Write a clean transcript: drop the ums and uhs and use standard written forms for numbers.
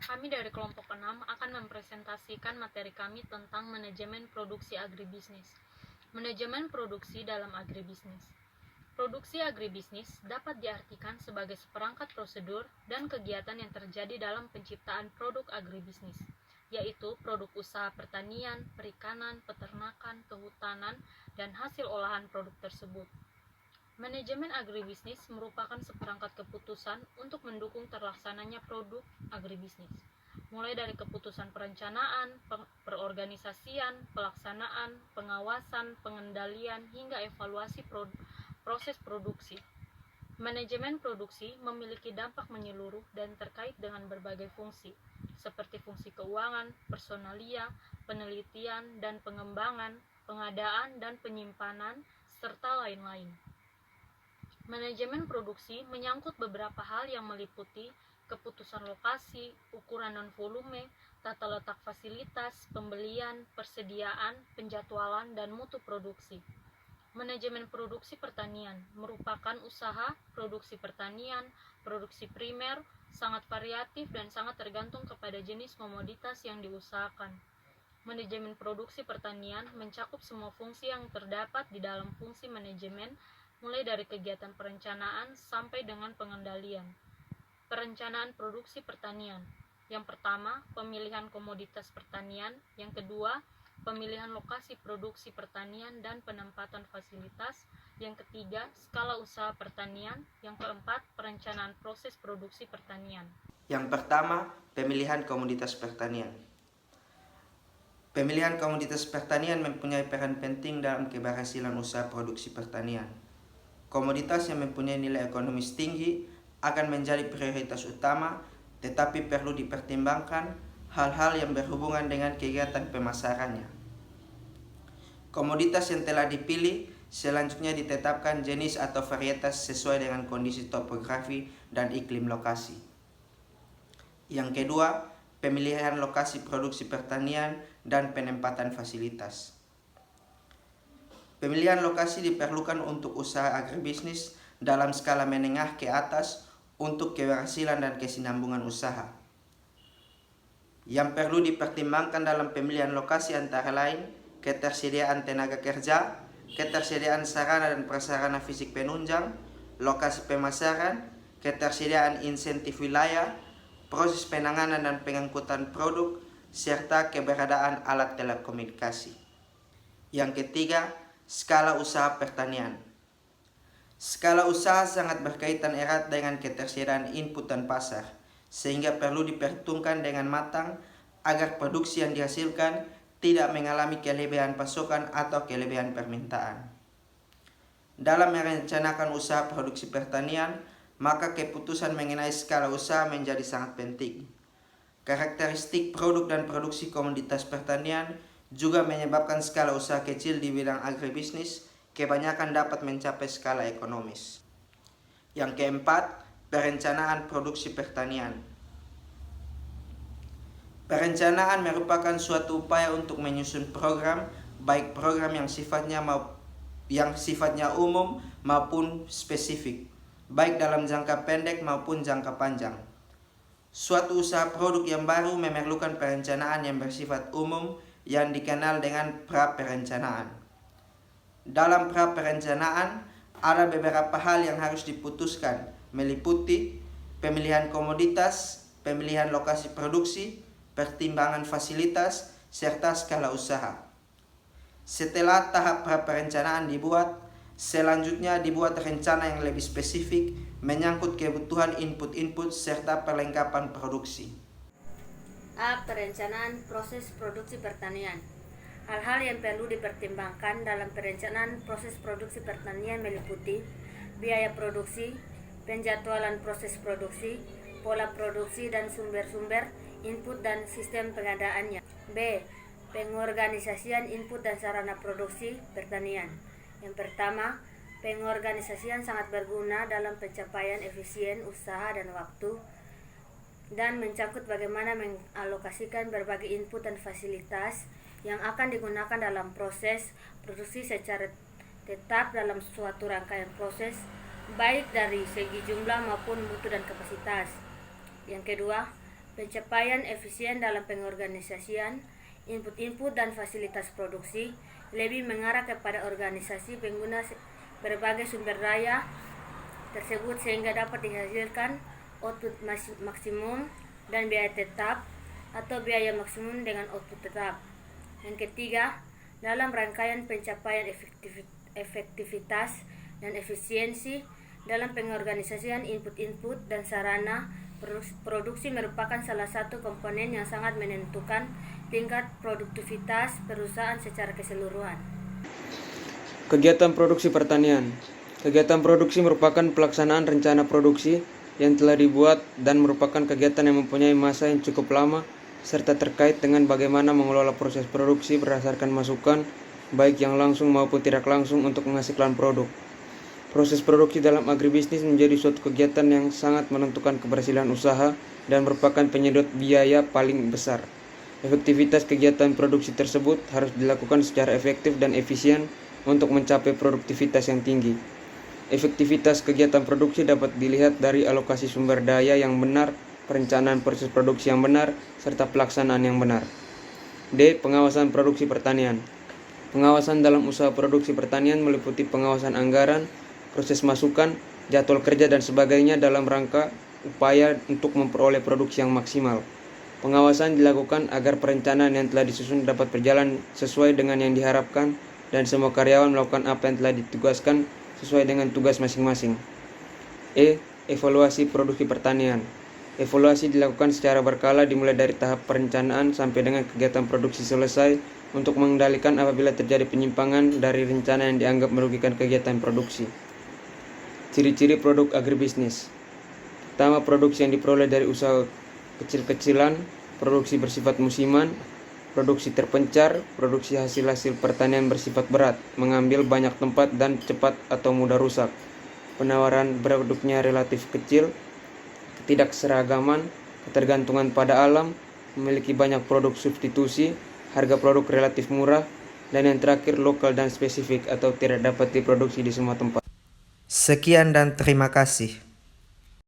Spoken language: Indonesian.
Kami dari kelompok 6 akan mempresentasikan materi kami tentang manajemen produksi agribisnis. Manajemen produksi dalam agribisnis. Produksi agribisnis dapat diartikan sebagai seperangkat prosedur dan kegiatan yang terjadi dalam penciptaan produk agribisnis, yaitu produk usaha pertanian, perikanan, peternakan, kehutanan, dan hasil olahan produk tersebut. Manajemen agribisnis merupakan seperangkat keputusan untuk mendukung terlaksananya produk agribisnis, mulai dari keputusan perencanaan, perorganisasian, pelaksanaan, pengawasan, pengendalian, hingga evaluasi proses produksi. Manajemen produksi memiliki dampak menyeluruh dan terkait dengan berbagai fungsi, seperti fungsi keuangan, personalia, penelitian dan pengembangan, pengadaan dan penyimpanan, serta lain-lain. Manajemen produksi menyangkut beberapa hal yang meliputi keputusan lokasi, ukuran dan volume, tata letak fasilitas, pembelian, persediaan, penjadwalan, dan mutu produksi. Manajemen produksi pertanian merupakan usaha produksi pertanian, produksi primer, sangat variatif dan sangat tergantung kepada jenis komoditas yang diusahakan. Manajemen produksi pertanian mencakup semua fungsi yang terdapat di dalam fungsi manajemen, mulai dari kegiatan perencanaan sampai dengan pengendalian. Perencanaan produksi pertanian. Yang pertama, pemilihan komoditas pertanian. Yang kedua, pemilihan lokasi produksi pertanian dan penempatan fasilitas. Yang ketiga, skala usaha pertanian. Yang keempat, perencanaan proses produksi pertanian. Yang pertama, pemilihan komoditas pertanian. Pemilihan komoditas pertanian mempunyai peran penting dalam keberhasilan usaha produksi pertanian. Komoditas yang mempunyai nilai ekonomis tinggi akan menjadi prioritas utama, tetapi perlu dipertimbangkan hal-hal yang berhubungan dengan kegiatan pemasarannya. Komoditas yang telah dipilih selanjutnya ditetapkan jenis atau varietas sesuai dengan kondisi topografi dan iklim lokasi. Yang kedua, pemilihan lokasi produksi pertanian dan penempatan fasilitas. Pemilihan lokasi diperlukan untuk usaha agribisnis dalam skala menengah ke atas untuk keberhasilan dan kesinambungan usaha. Yang perlu dipertimbangkan dalam pemilihan lokasi antara lain ketersediaan tenaga kerja, ketersediaan sarana dan prasarana fisik penunjang, lokasi pemasaran, ketersediaan insentif wilayah, proses penanganan dan pengangkutan produk, serta keberadaan alat telekomunikasi. Yang ketiga, skala usaha pertanian. Skala usaha sangat berkaitan erat dengan ketersediaan input dan pasar, sehingga perlu diperhitungkan dengan matang agar produksi yang dihasilkan tidak mengalami kelebihan pasokan atau kelebihan permintaan. Dalam merencanakan usaha produksi pertanian, maka keputusan mengenai skala usaha menjadi sangat penting. Karakteristik produk dan produksi komoditas pertanian juga menyebabkan skala usaha kecil di bidang agribisnis kebanyakan dapat mencapai skala ekonomis. Yang keempat, perencanaan produksi pertanian. Perencanaan merupakan suatu upaya untuk menyusun program, baik program yang sifatnya umum maupun spesifik, baik dalam jangka pendek maupun jangka panjang. Suatu usaha produk yang baru memerlukan perencanaan yang bersifat umum yang dikenal dengan pra-perencanaan. Dalam pra-perencanaan, ada beberapa hal yang harus diputuskan, meliputi pemilihan komoditas, pemilihan lokasi produksi, pertimbangan fasilitas, serta skala usaha. Setelah tahap pra-perencanaan dibuat, selanjutnya dibuat rencana yang lebih spesifik menyangkut kebutuhan input-input serta perlengkapan produksi. A. Perencanaan proses produksi pertanian. Hal-hal yang perlu dipertimbangkan dalam perencanaan proses produksi pertanian meliputi biaya produksi, penjadwalan proses produksi, pola produksi dan sumber-sumber input dan sistem pengadaannya. B. Pengorganisasian input dan sarana produksi pertanian. Yang pertama, pengorganisasian sangat berguna dalam pencapaian efisien usaha dan waktu, dan mencakup bagaimana mengalokasikan berbagai input dan fasilitas yang akan digunakan dalam proses produksi secara tetap dalam suatu rangkaian proses, baik dari segi jumlah maupun mutu dan kapasitas. Yang kedua, pencapaian efisien dalam pengorganisasian, input-input dan fasilitas produksi lebih mengarah kepada organisasi pengguna berbagai sumber daya tersebut sehingga dapat dihasilkan output maksimum dan biaya tetap atau biaya maksimum dengan output tetap. Yang ketiga, dalam rangkaian pencapaian efektivitas dan efisiensi dalam pengorganisasian input-input dan sarana produksi merupakan salah satu komponen yang sangat menentukan tingkat produktivitas perusahaan secara keseluruhan. Kegiatan produksi pertanian. Kegiatan produksi merupakan pelaksanaan rencana produksi yang telah dibuat dan merupakan kegiatan yang mempunyai masa yang cukup lama serta terkait dengan bagaimana mengelola proses produksi berdasarkan masukan baik yang langsung maupun tidak langsung untuk menghasilkan produk. Proses produksi dalam agribisnis menjadi suatu kegiatan yang sangat menentukan keberhasilan usaha dan merupakan penyedot biaya paling besar. Efektivitas kegiatan produksi tersebut harus dilakukan secara efektif dan efisien untuk mencapai produktivitas yang tinggi. Efektivitas kegiatan produksi dapat dilihat dari alokasi sumber daya yang benar, perencanaan proses produksi yang benar, serta pelaksanaan yang benar. D. Pengawasan produksi pertanian. Pengawasan dalam usaha produksi pertanian meliputi pengawasan anggaran, proses masukan, jadwal kerja dan sebagainya dalam rangka upaya untuk memperoleh produksi yang maksimal. Pengawasan dilakukan agar perencanaan yang telah disusun dapat berjalan sesuai dengan yang diharapkan dan semua karyawan melakukan apa yang telah ditugaskan sesuai dengan tugas masing-masing. E. Evaluasi produksi pertanian. Evaluasi dilakukan secara berkala dimulai dari tahap perencanaan sampai dengan kegiatan produksi selesai untuk mengendalikan apabila terjadi penyimpangan dari rencana yang dianggap merugikan kegiatan produksi. Ciri-ciri produk agribisnis. Pertama, produksi yang diperoleh dari usaha kecil-kecilan, produksi bersifat musiman, produksi terpencar, produksi hasil-hasil pertanian bersifat berat, mengambil banyak tempat dan cepat atau mudah rusak. Penawaran produknya relatif kecil, ketidakseragaman, ketergantungan pada alam, memiliki banyak produk substitusi, harga produk relatif murah, dan yang terakhir lokal dan spesifik atau tidak dapat diproduksi di semua tempat. Sekian dan terima kasih.